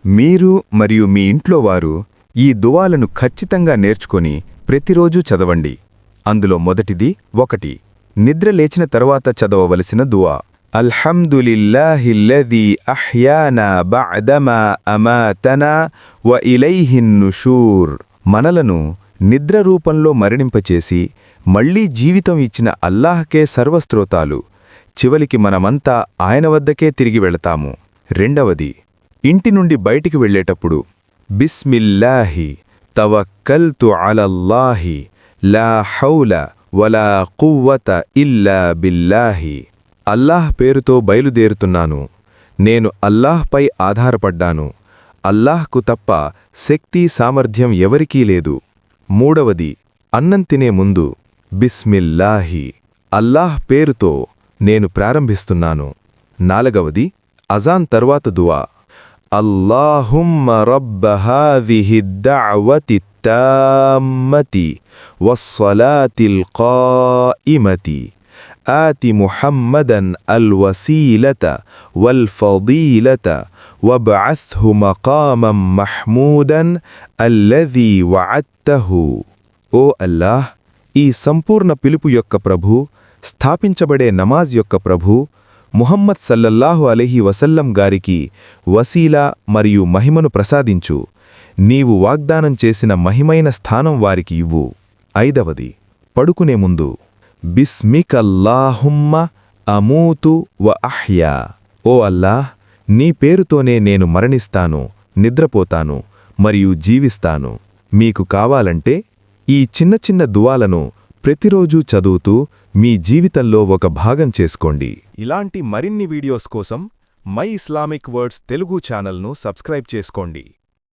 మీరు మరియు మీ ఇంట్లో వారు ఈ దువాలను ఖచ్చితంగా నేర్చుకొని ప్రతిరోజూ చదవండి. అందులో మొదటిది 1. నిద్ర లేచిన తరువాత చదవవలసిన దువా. అల్హమ్దులిల్లాహిల్లదీ అహ్యానా బఅదమా అమాతనా వ ఇలైహిన్ నుషూర్. మనలను నిద్ర రూపంలో మరణింపచేసి మళ్లీ జీవితం ఇచ్చిన అల్లాహ్కే సర్వస్త్రోతాలు. చివరికి మనమంతా ఆయన వద్దకే తిరిగి వెళతాము. 2. ఇంటి నుండి బయటికి వెళ్ళేటప్పుడు బిస్మిల్లాహి తవక్కల్తు అలల్లాహి లా హౌల వలా కువ్వత ఇల్లా బిల్లాహి. అల్లాహ్ పేరుతో బయలుదేరుతున్నాను. నేను అల్లాహ్పై ఆధారపడ్డాను. అల్లాహ్కు తప్ప శక్తి సామర్థ్యం ఎవరికీ లేదు. 3. అన్నం తినే ముందు బిస్మిల్లాహి అల్లాహ్ పేరుతో నేను ప్రారంభిస్తున్నాను. 4. అజాన్ తర్వాత దువా. అల్లాహుమ్మ రబ్బ హాదిహి దఅవతి తామ్మతి వస్సలాతిల్ ఖాయిమతి ఆతి ముహమ్మదన్ అల్వసీలత వల్ఫదీలత వబ్అత్హు మకామం మహ్మూదన్ అల్లదీ వఅద్దహు. ఓ అల్లాహ్, ఈ సంపూర్ణ పిలుపు యొక్క ప్రభూ, స్థాపించబడే నమాజ్ యొక్క ప్రభూ, ముహమ్మద్ సల్లల్లాహు అలైహి వసల్లం గారికి వసీలా మరియు మహిమను ప్రసాదించు. నీవు వాగ్దానం చేసిన మహిమైన స్థానం వారికి ఇవ్వు. 5. పడుకునే ముందు బిస్మికల్లాహుమ్మ అమూతు వ అహ్యా. ఓ అల్లాహ్, నీ పేరుతోనే నేను మరణిస్తాను, నిద్రపోతాను మరియు జీవిస్తాను. మీకు కావాలంటే ఈ చిన్న చిన్న దువాలను ప్రతిరోజూ చదువుతూ మీ జీవితంలో ఒక భాగం చేసుకోండి. ఇలాంటి మరిన్ని వీడియోస్ కోసం మై ఇస్లామిక్ వర్డ్స్ తెలుగు ఛానల్ను సబ్స్క్రైబ్ చేసుకోండి.